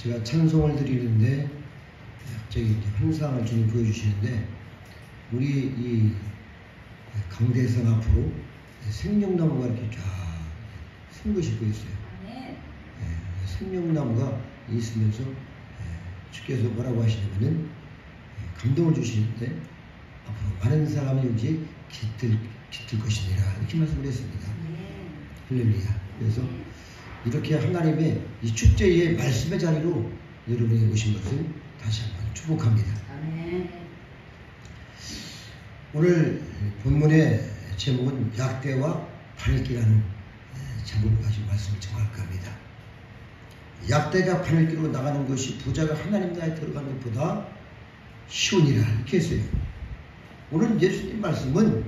제가 찬송을 드리는데 갑자기 이제 환상을 주님 보여주시는데 우리 이 강대상 앞으로 생명나무가 이렇게 쫙 큰 것이 보였어요. 생명나무가 있으면서 주께서 뭐라고 하시냐면은 감동을 주시는데 앞으로 많은 사람이 여기 깃들 것이니라 이렇게 말씀을 했습니다. 할렐루야. 그래서 이렇게 하나님의 이 축제의 말씀의 자리로 여러분이 오신 것을 다시 한번 축복합니다. 오늘 본문의 제목은 약대와 바늘기라는 제목을 가지고 말씀을 전할까 합니다. 약대가 바늘기로 나가는 것이 부자가 하나님 나라에 들어가는 것보다 쉬우니라 이렇게 했어요. 오늘 예수님 말씀은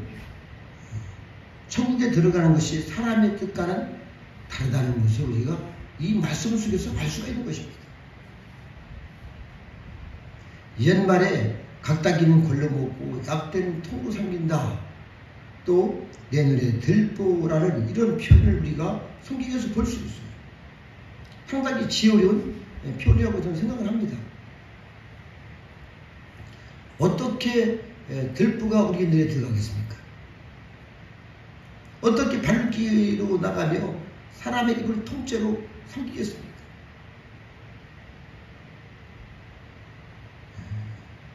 천국에 들어가는 것이 사람의 뜻과는 다르다는 것을 우리가 이 말씀 속에서 알 수가 있는 것입니다. 옛말에 각다기는 걸러먹고 약대는 통으로 삼긴다. 또 내 눈에 들보라는 이런 표현을 우리가 성경에서 볼 수 있어요. 상당히 지어려운 표현이라고 저는 생각을 합니다. 어떻게 들보가 우리 눈에 들어가겠습니까? 어떻게 바늘기로 나가며 사람의 입을 통째로 삼키겠습니까?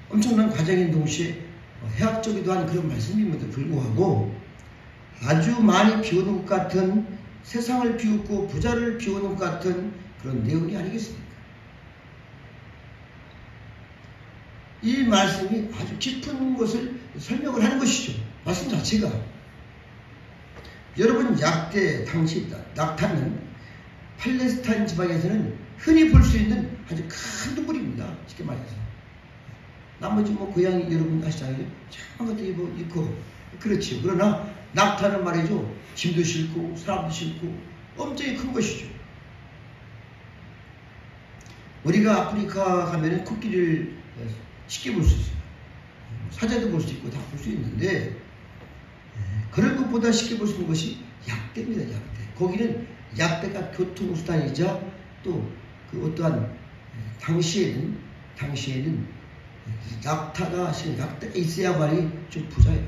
엄청난 과정인 동시에 해학적이기도 한 그런 말씀임에도 불구하고 아주 많이 비우는 것 같은 세상을 비웃고 부자를 비우는 것 같은 그런 내용이 아니겠습니까? 이 말씀이 아주 깊은 것을 설명을 하는 것이죠. 말씀 자체가. 여러분 약대 당시 낙타는 팔레스타인 지방에서는 흔히 볼 수 있는 아주 큰 동물입니다. 쉽게 말해서. 나머지 고양이 여러분 아시잖아요. 참 것도 있고 그렇지요. 그러나 낙타는 말이죠. 짐도 싣고 사람도 싣고 엄청나게 큰 것이죠. 우리가 아프리카 가면은 코끼리를 쉽게 볼 수 있어요. 사자도 볼 수 있고 다 볼 수 있는데 그런 것보다 쉽게 볼 수 있는 것이 약대입니다. 약대. 거기는 약대가 교통수단이자 또 그 어떠한 당시에는 약대가 있어야만이 좀 부자예요.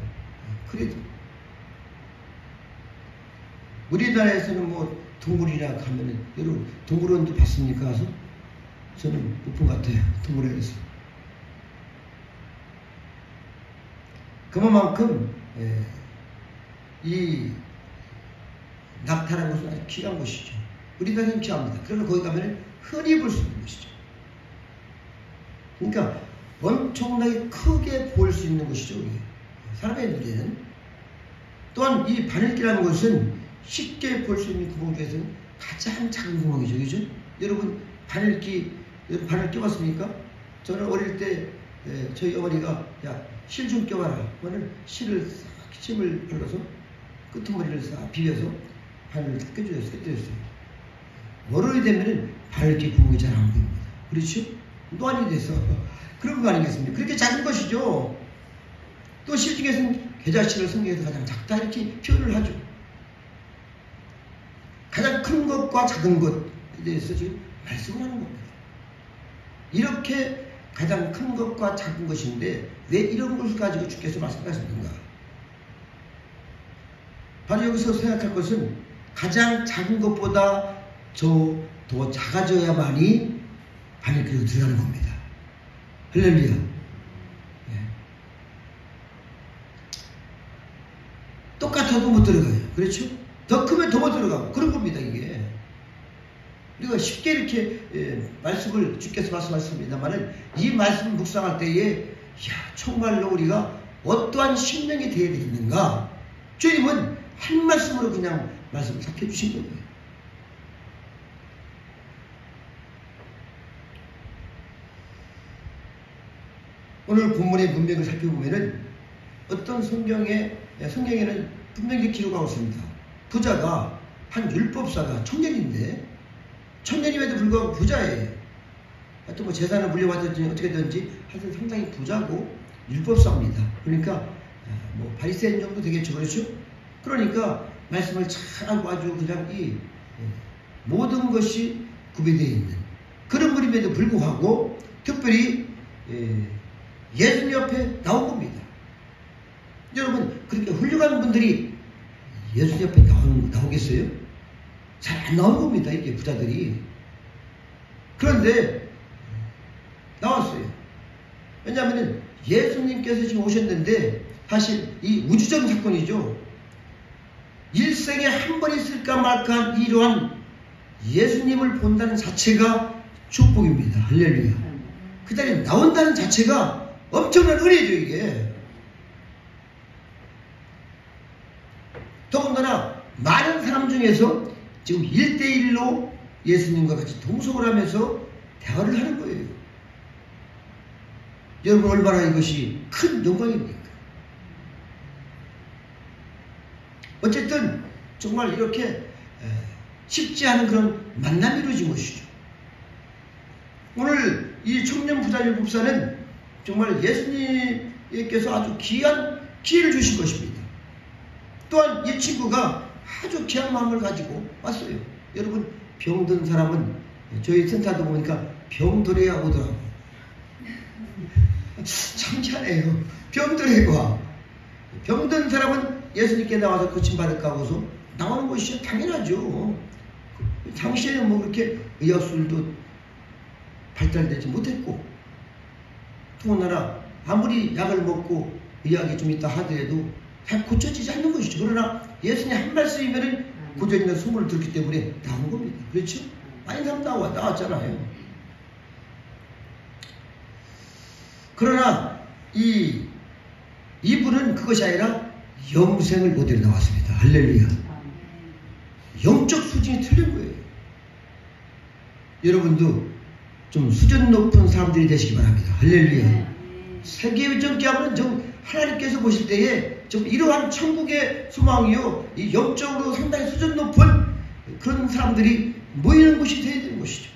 그래도 우리나라에서는 동물이나 가면은 여러분 동물원도 봤습니까? 가서? 저는 못 본 것 같아요. 동물원에서. 그만큼 이 낙타라는 것은 아주 귀한 것이죠. 우리나라는 귀합니다. 그러나 거기 가면 흔히 볼 수 있는 것이죠. 그러니까 엄청나게 크게 볼 수 있는 것이죠. 이게. 사람의 눈에는. 또한 이 바늘기라는 것은 쉽게 볼 수 있는 구멍 중에서는 가장 작은 구멍이죠. 그죠? 여러분 바늘 껴봤습니까? 저는 어릴 때 저희 어머니가 야, 실 좀 껴봐라. 오늘 실을 싹 침을 발라서 끄트머리를 싹 비벼서 바늘을 딱 껴주셨어요. 어른이 되면은 바늘기 구멍이 잘 안 보입니다. 그렇죠? 노안이 돼서 그런 거 아니겠습니까? 그렇게 작은 것이죠. 또 실 중에서는 계좌실을 성경에서 가장 작다 이렇게 표현을 하죠. 가장 큰 것과 작은 것에 대해서 지금 말씀을 하는 겁니다. 이렇게 가장 큰 것과 작은 것인데 왜 이런 것을 가지고 주께서 말씀하셨는가? 바로 여기서 생각할 것은 가장 작은 것보다 더 작아져야만이 바늘기로 들어가는 겁니다. 할렐루야. 똑같아도 못 들어가요. 그렇죠? 더 크면 더 못 들어가고 그런 겁니다. 이게 우리가 쉽게 이렇게 말씀을 주께서 말씀하셨습니다만은 이 말씀을 묵상할 때에 정말로 우리가 어떠한 심령이 되어야 되겠는가? 주님은 한 말씀으로 그냥 말씀을 싹 해주신 거예요. 오늘 본문의 문맥을 살펴보면은 어떤 성경에는 분명히 기록하고 있습니다. 부자가 한 율법사가 청년임에도 불구하고 부자예요. 하여튼 재산을 물려받았든지 어떻게든지 하여튼 상당히 부자고 율법사입니다. 그러니까 바리새인 정도 되겠죠. 그렇죠? 그러니까 말씀을 잘 알고 아주 그냥 이 모든 것이 구비되어 있는 그런 분이 인물임에도 불구하고 특별히 예수님 옆에 나온 겁니다. 여러분, 그렇게 훌륭한 분들이 예수님 옆에 나오겠어요? 잘 안 나온 겁니다. 이게 부자들이. 그런데 나왔어요. 왜냐하면 예수님께서 지금 오셨는데 사실 이 우주적 사건이죠. 일생에 한 번 있을까 말까한 이러한 예수님을 본다는 자체가 축복입니다. 할렐루야. 그 자리에 나온다는 자체가 엄청난 은혜죠, 이게. 더군다나 많은 사람 중에서 지금 1대1로 예수님과 같이 동석을 하면서 대화를 하는 거예요. 여러분, 얼마나 이것이 큰 영광입니까? 어쨌든 정말 이렇게 쉽지 않은 그런 만남이 이루어진 것이죠. 오늘 이 청년 부자 7사는 정말 예수님께서 아주 귀한 기회를 주신 것입니다. 또한 이 친구가 아주 귀한 마음을 가지고 왔어요. 여러분, 병든 사람은 저희 센터도 보니까 병들어야 오더라고. 참 희한해요. 병들어야 와. 병든 사람은 예수님께 나와서 고침받을까 하고서 나오는 것이 당연하죠. 당시에는 뭐 그렇게 의학술도 발달되지 못했고, 더군다나 아무리 약을 먹고 의학이 좀 있다 하더라도 잘 고쳐지지 않는 것이죠. 그러나 예수님 한 말씀이면 고쳐진다는 소문을 들었기 때문에 나온 겁니다. 그렇죠? 많은 사람 나왔잖아요. 그러나 이분은 그것이 아니라 영생을 모델로 나왔습니다. 할렐루야. 영적 수준이 틀린 거예요. 여러분도 좀 수준 높은 사람들이 되시기 바랍니다. 할렐루야. 세계적인 하면 좀 하나님께서 보실 때에 좀 이러한 천국의 소망이요, 이 영적으로 상당히 수준 높은 그런 사람들이 모이는 곳이 되어야 되는 것이죠.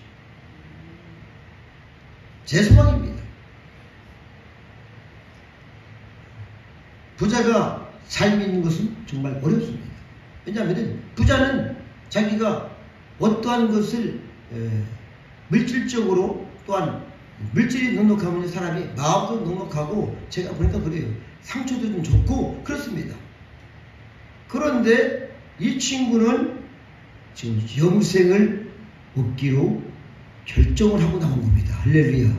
제 소망입니다. 부자가 삶이 있는 것은 정말 어렵습니다. 왜냐하면 부자는 자기가 어떠한 것을 물질적으로, 또한 물질이 넉넉하면 사람이 마음도 넉넉하고, 제가 보니까 그래요. 상처도 좀 적고 그렇습니다. 그런데 이 친구는 지금 영생을 얻기로 결정을 하고 나온 겁니다. 할렐루야.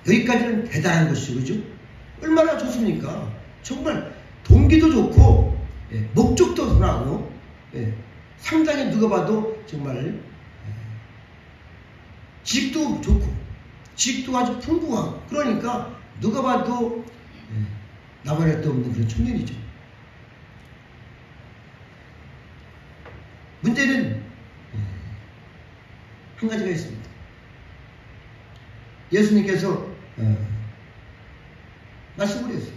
여기까지는 대단한 것이죠. 그죠? 얼마나 좋습니까? 정말 동기도 좋고, 목적도 나고, 상당히 누가 봐도 정말 직도 좋고, 직도 아주 풍부하고, 그러니까 누가 봐도 나발할 데 없는 그런 청년이죠. 문제는 한 가지가 있습니다. 예수님께서 말씀을 했어요.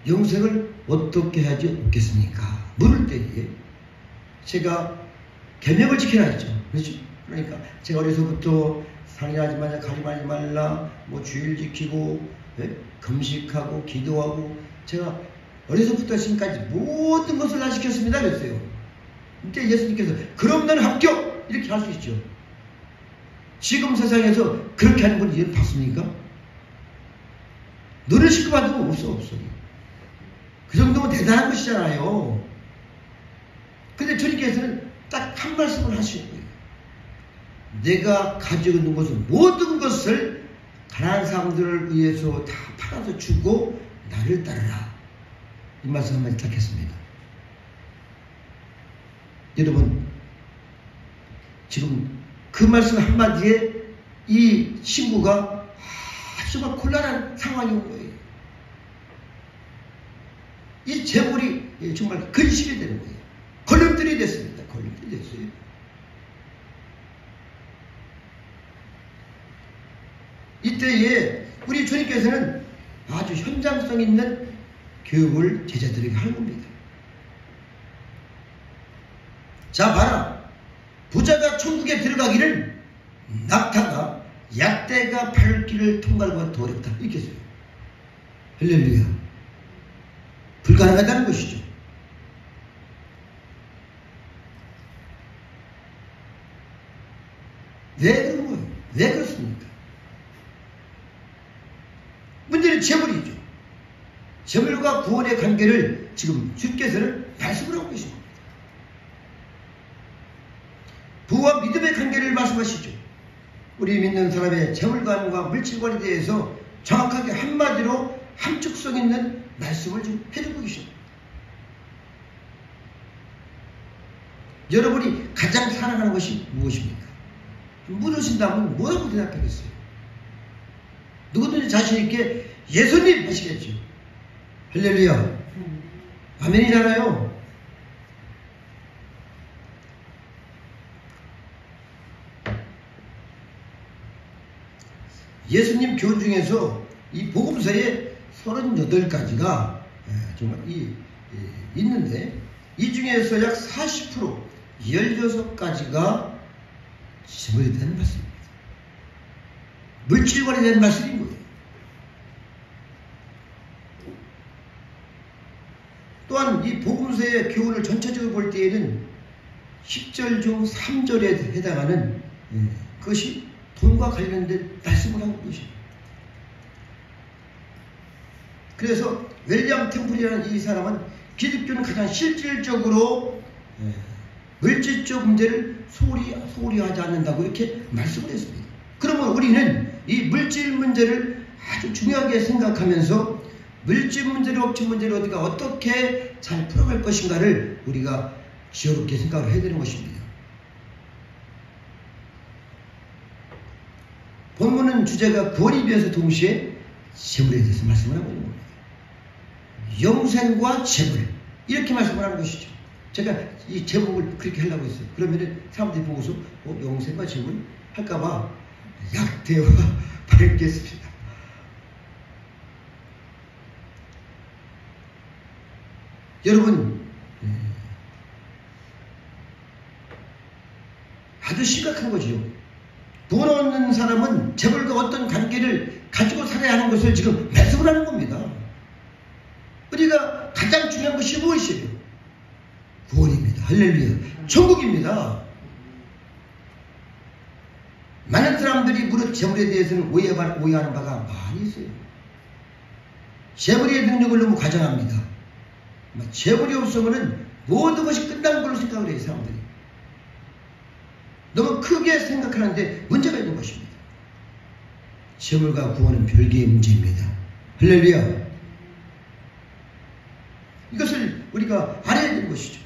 영생을 어떻게 하지 않겠습니까? 물을 때에 제가 계명을 지켜라 했죠. 그렇죠? 그러니까 제가 어려서부터 살인하지 말라, 가림하지 말라, 뭐 주일 지키고, 금식하고, 기도하고, 제가 어려서부터 지금까지 모든 것을 다 지켰습니다 그랬어요. 근데 예수님께서 그럼 너는 합격! 이렇게 할 수 있죠. 지금 세상에서 그렇게 하는 분이 봤습니까? 너를 시켜봐도 없어. 그 정도면 대단한 것이잖아요. 근데 주님께서는 딱 한 말씀을 하시는 거예요. 내가 가지고 있는 것은 모든 것을 가난한 사람들을 위해서 다 팔아서 주고 나를 따르라. 이 말씀 한마디 딱 했습니다. 여러분, 지금 그 말씀 한마디에 이 친구가 아주 막 곤란한 상황이 온 거예요. 이 재물이 정말 근심이 되는 거예요. 걸림돌이 됐습니다. 걸림돌이 됐어요. 이때에 우리 주님께서는 아주 현장성 있는 교육을 제자들에게 하는 겁니다. 자, 봐라. 부자가 천국에 들어가기를 낙타가 약대가 밟을 길을 통과하는 것과 더 어렵다. 이렇게 했어요. 할렐루야. 불가능하다는 것이죠. 왜 그런 거예요? 왜 그렇습니까? 문제는 재물이죠. 재물과 구원의 관계를 지금 주께서는 말씀을 하고 계십니다. 부와 믿음의 관계를 말씀하시죠. 우리 믿는 사람의 재물관과 물질관에 대해서 정확하게 한마디로 함축성 있는 말씀을 지금 해주고 계십니다. 여러분이 가장 사랑하는 것이 무엇입니까? 물으신다면 뭐라고 대답하겠어요? 누구든지 자신있게 예수님 하시겠죠. 할렐루야. 아멘이잖아요. 예수님 교훈 중에서 이 복음서에 38가지가 정말 있는데 이 중에서 약 40% 16가지가 재물에 대한 말씀입니다. 물질관에 대한 말씀인 거예요. 또한 이 복음서의 교훈을 전체적으로 볼 때에는 10절 중 3절에 해당하는 그것이 돈과 관련된 말씀을 하고 계십니다. 그래서 윌리엄 템플이라는 이 사람은 기독교는 가장 실질적으로 물질적 문제를 소홀히 하지 않는다고 이렇게 말씀을 했습니다. 그러면 우리는 이 물질 문제를 아주 중요하게 생각하면서 물질 문제를 업체 문제를 우리가 어떻게 잘 풀어갈 것인가를 우리가 지혜롭게 생각을 해야 되는 것입니다. 본문은 주제가 구원이 되어서 동시에 재물에 대해서 말씀을 하고 있는 겁니다. 영생과 재물 이렇게 말씀을 하는 것이죠. 제가 이 제목을 그렇게 하려고 했어요. 그러면은 사람들이 보고서 영생과 재물 할까봐 약대와 바르겠습니다. 여러분 아주 심각한 거지요. 돈 없는 사람은 재물과 어떤 관계를 가지고 살아야 하는 것을 지금 말씀을 하는 겁니다. 우리가 가장 중요한 것이 무엇이에요? 구원입니다. 할렐루야. 천국입니다. 많은 사람들이 무릇 재물에 대해서는 오해하는 바가 많이 있어요. 재물의 능력을 너무 과장합니다. 재물이 없으면 모든 것이 끝난 걸로 생각을 해요. 사람들이 너무 크게 생각하는데 문제가 있는 것입니다. 재물과 구원은 별개의 문제입니다. 할렐루야. 이것을 우리가 알아야 되는 것이죠.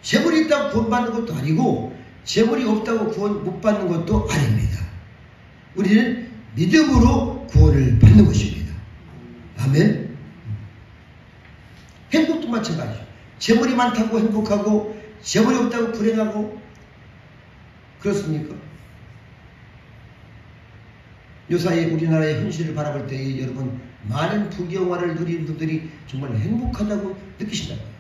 재물이 있다고 구원 받는 것도 아니고 재물이 없다고 구원 못 받는 것도 아닙니다. 우리는 믿음으로 구원을 받는 것입니다. 아멘. 행복도 마찬가지죠. 재물이 많다고 행복하고 재물이 없다고 불행하고 그렇습니까? 요사이 우리나라의 현실을 바라볼 때 여러분 많은 부귀영화를 누리는 분들이 정말 행복하다고 느끼신다고요.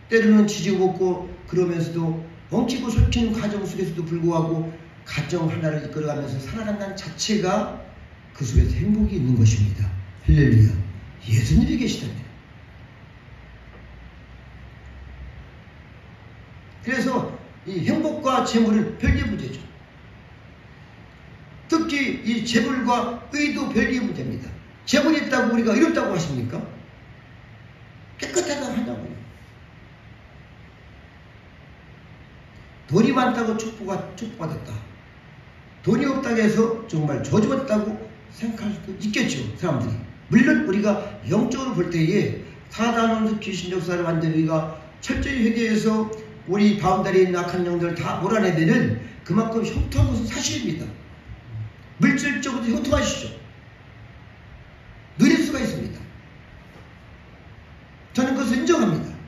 때로는 지지고 없고 그러면서도 엉키고 솔킨 가정 속에서도 불구하고 가정 하나를 이끌어가면서 살아간다는 자체가 그 속에서 행복이 있는 것입니다. 할렐루야. 예수님이 계시다면. 그래서 이 행복과 재물은 별개의 문제죠. 특히 이 재물과 의도 별개의 문제입니다. 재물이 있다고 우리가 이롭다고 하십니까? 깨끗하다고 한다고요. 돈이 많다고 축복받았다. 돈이 없다고 해서 정말 저주받았다고 생각할 수도 있겠죠. 사람들이. 물론 우리가 영적으로 볼 때에 사단원수 귀신 역사를 완전히 우리가 철저히 회개해서 우리 바운다리에 있는 악한 영들을 다 몰아내면은 그만큼 형통한 것은 사실입니다. 물질적으로 형통하시죠. 누릴 수가 있습니다. 저는 그것을 인정합니다.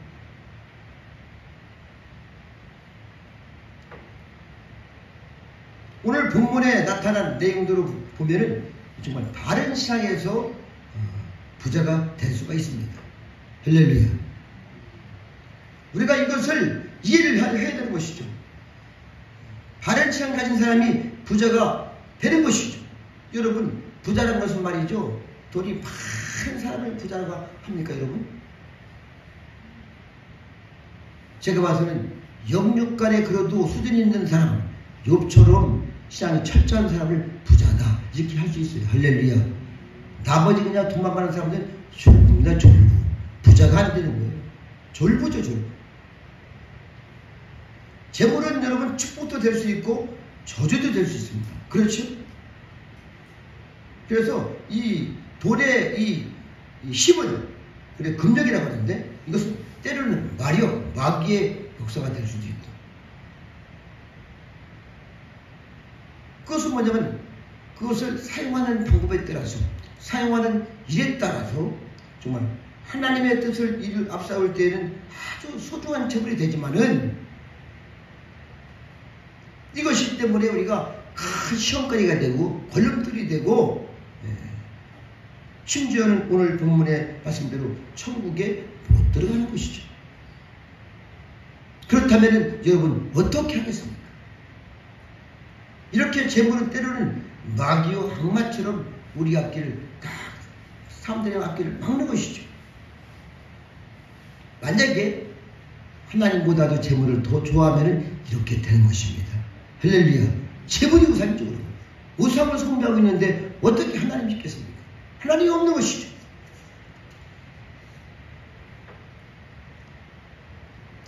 오늘 본문에 나타난 내용들을 보면은 정말 다른 시장에서 부자가 될 수가 있습니다. 할렐루야. 우리가 이것을 이해를 해야 되는 것이죠. 바른 취향 가진 사람이 부자가 되는 것이죠. 여러분, 부자라는 것은 말이죠. 돈이 많은 사람을 부자라고 합니까, 여러분? 제가 봐서는 영육간에 그래도 수준 있는 사람, 욥처럼 신앙이 철저한 사람을 부자다 이렇게 할 수 있어요. 할렐루야. 나머지 그냥 돈만 많은 사람들은 졸부입니다. 졸부. 부자가 안 되는 거예요. 졸부죠, 졸부. 재물은 여러분 축복도 될 수 있고 저주도 될 수 있습니다. 그렇죠? 그래서 이 돈의 이 힘을 그래 금력이라고 하는데 이것은 때로는 마귀의 역사가 될 수도 있다. 그것은 뭐냐면 그것을 사용하는 방법에 따라서 사용하는 일에 따라서 정말 하나님의 뜻을 앞세울 때에는 아주 소중한 재물이 되지만은 이것이 때문에 우리가 큰 시험거리가 되고 걸림돌이 되고 심지어는 오늘 본문의 말씀대로 천국에 못 들어가는 것이죠. 그렇다면 여러분 어떻게 하겠습니까? 이렇게 재물은 때로는 마귀와 악마처럼 우리 앞길을 사람들의 앞길을 막는 것이죠. 만약에 하나님보다도 재물을 더 좋아하면 이렇게 되는 것입니다. 할렐루야. 재물이 우선적으로 우상을 숭배하고 있는데 어떻게 하나님 믿겠습니까? 하나님이 없는 것이죠.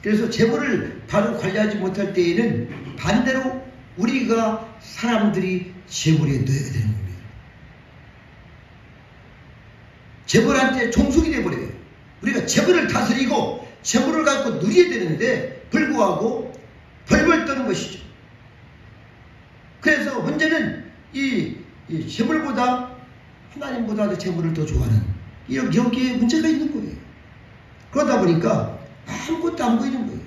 그래서 재물을 바로 관리하지 못할 때에는 반대로 우리가 사람들이 재물에 넣어야 되는 겁니다. 재물한테 종속이 되어버려요. 우리가 재물을 다스리고 재물을 갖고 누려야 되는데 불구하고 벌벌 떠는 것이죠. 그래서 문제는 이 재물보다 하나님보다도 재물을 더 좋아하는 여기에 문제가 있는 거예요. 그러다 보니까 아무것도 안 보이는 거예요.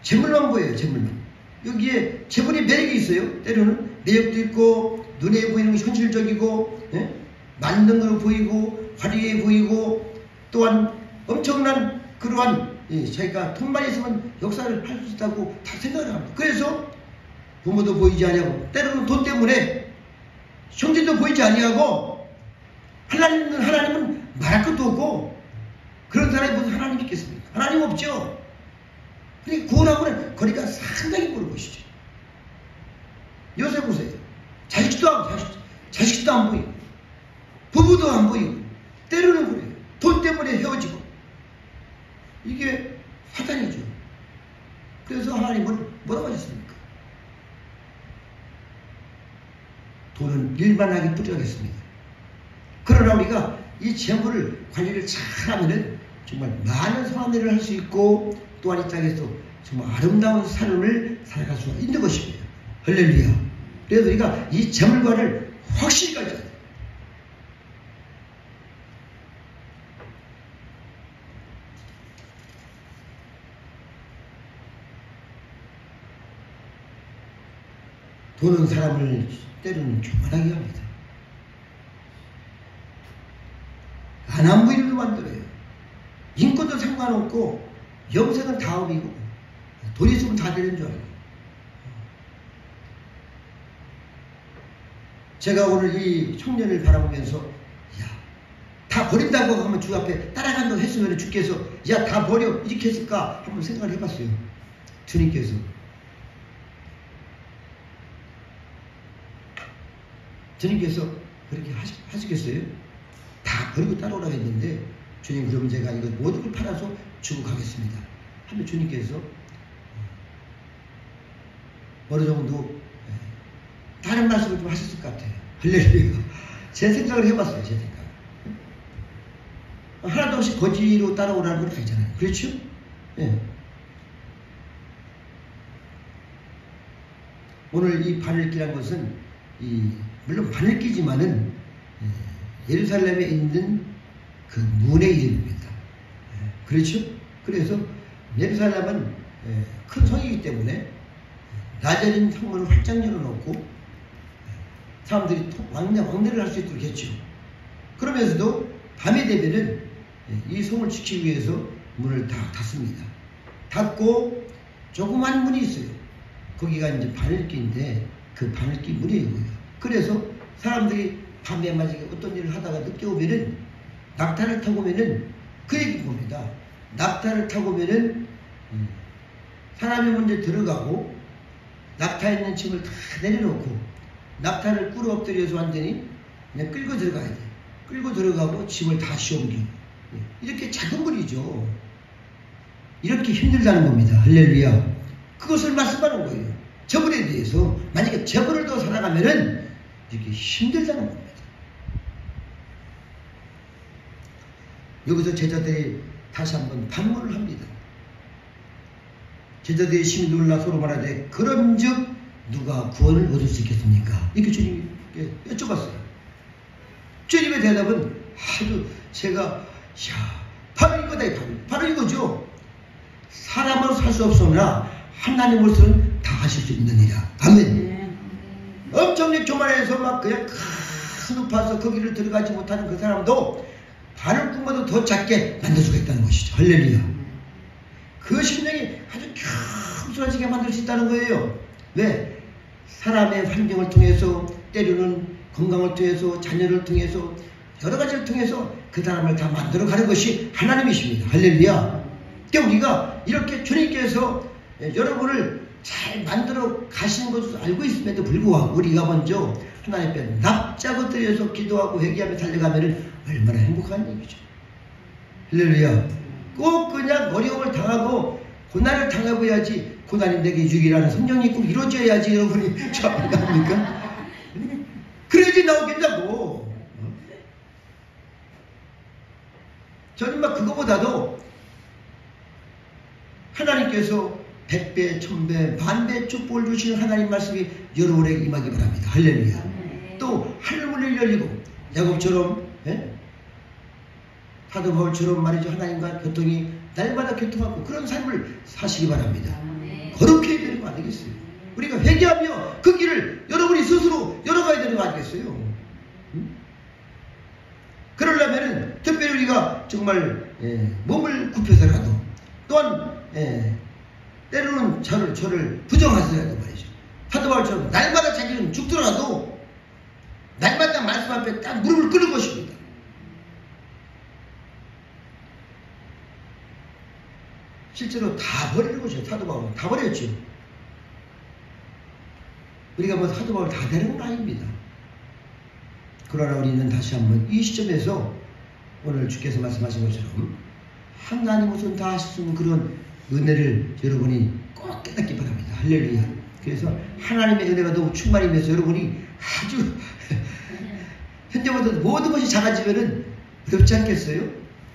재물만 보여요. 재물만. 여기에 재물이 매력이 있어요. 때로는 매력도 있고 눈에 보이는 것이 현실적이고 만능 으로 보이고 화려해 보이고 또한 엄청난 그러한 자기가 돈만 있으면 역사를 할 수 있다고 다 생각을 합니다. 그래서 부모도 보이지 아니하고 때로는 돈 때문에 형제도 보이지 아니하고 하나님은 말할 것도 없고 그런 사람이 무슨 하나님 믿겠습니까? 하나님 없죠. 그러니까 구원하고는 거리가 상당히 멀은 것이죠. 요새 보세요. 자식도 안 보이고 부부도 안 보이고 때로는 그래요. 돈 때문에 헤어지고 이게 사단이죠. 그래서 하나님은 뭐라고 하셨습니까? 돈은 일만하게 뿌려야겠습니다. 그러나 우리가 이 재물을 관리를 잘하면은 정말 많은 사람들을 할 수 있고 또한 이 땅에서 정말 아름다운 삶을 살아갈 수가 있는 것입니다. 할렐루야. 그래서 우리가 이 재물관을 확실히 가져야 돼요. 돈은 사람을 때로는 교만하게 합니다. 안 보이는 만들어요. 인권도 상관없고 영생은 다음이고 돈 있으면 다 되는 줄 알고. 제가 오늘 이 청년을 바라보면서 다 버린다고 하면 주 앞에 따라간다고 했으면 주께서 다 버려 이렇게 했을까 한번 생각을 해봤어요. 주님께서 그렇게 하시겠어요? 다 버리고 따라오라고 했는데 주님 그러면 제가 이거 모든 걸 팔아서 주고 가겠습니다. 하면 주님께서 어느 정도 다른 말씀을 좀 하셨을 것 같아요. 할렐루야. 제 생각을 해봤어요. 제 생각. 하나도 없이 거지로 따라오라는 건 아니잖아요. 그렇죠? 네. 오늘 이 바늘기란 것은 물론 바늘기지만은 예루살렘에 있는 그 문의 이름입니다. 그렇죠? 그래서 예루살렘은 큰 성이기 때문에 낮에는 성문을 활짝 열어놓고 사람들이 왕래를 할 수 있도록 했죠. 그러면서도 밤이 되면은 이 성을 지키기 위해서 문을 다 닫습니다. 닫고 조그만 문이 있어요. 거기가 이제 바늘기인데 그 바늘기 문이에요. 그래서 사람들이 밤에 만약에 어떤 일을 하다가 늦게 오면은 낙타를 타고 오면은 그 얘기 봅니다. 낙타를 타고 오면은 사람이 먼저 들어가고 낙타 있는 짐을 다 내려놓고 낙타를 꿇어 엎드려서 완전히 그냥 끌고 들어가야 돼. 끌고 들어가고 짐을 다시 옮기고. 이렇게 작은 거리죠. 이렇게 힘들다는 겁니다. 할렐루야. 그것을 말씀하는 거예요. 저번에 대해서 만약에 저번을 더 살아가면은 이렇게 힘들다는 겁니다. 여기서 제자들이 다시 한번 반문을 합니다. 제자들이 심히 놀라 서로 말하되 그런즉 누가 구원을 얻을 수 있겠습니까? 이렇게 주님이 여쭤봤어요. 주님의 대답은 아주 제가 바로 이거다. 바로 이거죠. 사람으로 살 수 없으나 하나님으로서는 다 하실 수 있느니라. 아멘. 엄청 교만해서 막 그냥 큰 높아서 거기를 들어가지 못하는 그 사람도 바늘 꿈보다 더 작게 만들 수가 있다는 것이죠. 할렐루야. 그 심령이 아주 겸손하게 만들 수 있다는 거예요. 왜? 사람의 환경을 통해서, 때로는 건강을 통해서, 자녀를 통해서, 여러 가지를 통해서 그 사람을 다 만들어 가는 것이 하나님이십니다. 할렐루야. 그러니까 우리가 이렇게 주님께서 여러분을 잘 만들어 가시는 것을 알고 있음에도 불구하고 우리가 먼저 하나님 앞에 납작을 들여서 기도하고 회개하며 달려가면 얼마나 행복한 얘기죠. 할렐루야. 꼭 그냥 어려움을 당하고 고난을 당하고 해야지 고난이 내게 유익이라는 성경이 꼭 이루어져야지 여러분이 저합니까? 그래야지 나오겠냐고. 저는 막 그거보다도 하나님께서 100배, 1000배, 만배 축복을 주시는 하나님 말씀이 여러분에게 임하기 바랍니다. 할렐루야. 또 하늘문을 열리고 야곱처럼 사도 바울처럼 말이죠. 하나님과 교통이 날마다 교통하고 그런 삶을 사시기 바랍니다. 거룩해야 되는 거 아니겠어요? 우리가 회개하며 그 길을 여러분이 스스로 열어가야 되는 거 아니겠어요? 그러려면은 특별히 우리가 정말 몸을 굽혀서라도 또한 때로는 저를 부정하더라도 말이죠. 사도 바울처럼 날마다 자기는 죽더라도 날마다 말씀 앞에 딱 무릎을 꿇는 것입니다. 실제로 다 버리는 것이죠. 사도 바울은 다 버렸죠. 우리가 뭐 사도 바울 다 되는 건 아닙니다. 그러나 우리는 다시 한번 이 시점에서 오늘 주께서 말씀하신 것처럼 하나님 우선 다 하실 수 있는 그런 은혜를 여러분이 꼭 깨닫기 바랍니다. 할렐루야. 그래서 하나님의 은혜가 너무 충만이면서 여러분이 아주 현재보다 모든 것이 작아지면은 어렵지 않겠어요?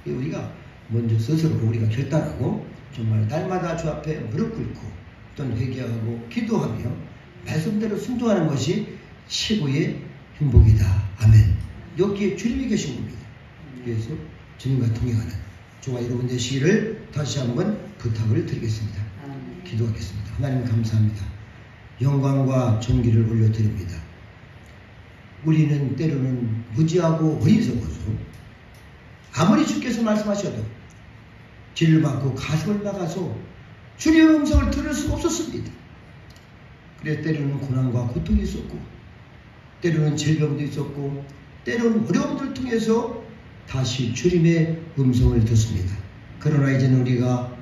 우리가 먼저 스스로 우리가 결단하고 정말 날마다 주 앞에 무릎 꿇고 또는 회개하고 기도하며 말씀대로 순종하는 것이 최고의 행복이다. 아멘. 여기에 주님이 계신 겁니다. 그래서 주님과 동행하는 저와 여러분 되시기를 다시 한번 부탁을 드리겠습니다. 기도하겠습니다. 하나님 감사합니다. 영광과 존귀를 올려드립니다. 우리는 때로는 무지하고 어리석어서 아무리 주께서 말씀하셔도 귀를 막고 가슴을 막아서 주님의 음성을 들을 수가 없었습니다. 그래서 때로는 고난과 고통이 있었고 때로는 질병도 있었고 때로는 어려움들을 통해서 다시 주님의 음성을 듣습니다. 그러나 이제는 우리가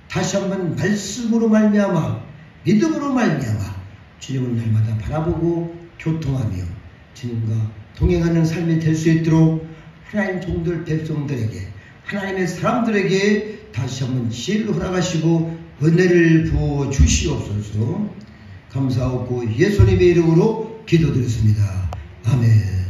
다시 한번 말씀으로 말미암아 믿음으로 말미암아 주님을 날마다 바라보고 교통하며 주님과 동행하는 삶이 될 수 있도록 하나님 종들 백성들에게 하나님의 사람들에게 다시 한번 지혜를 허락하시고 은혜를 부어 주시옵소서. 감사하고 예수님의 이름으로 기도드렸습니다. 아멘.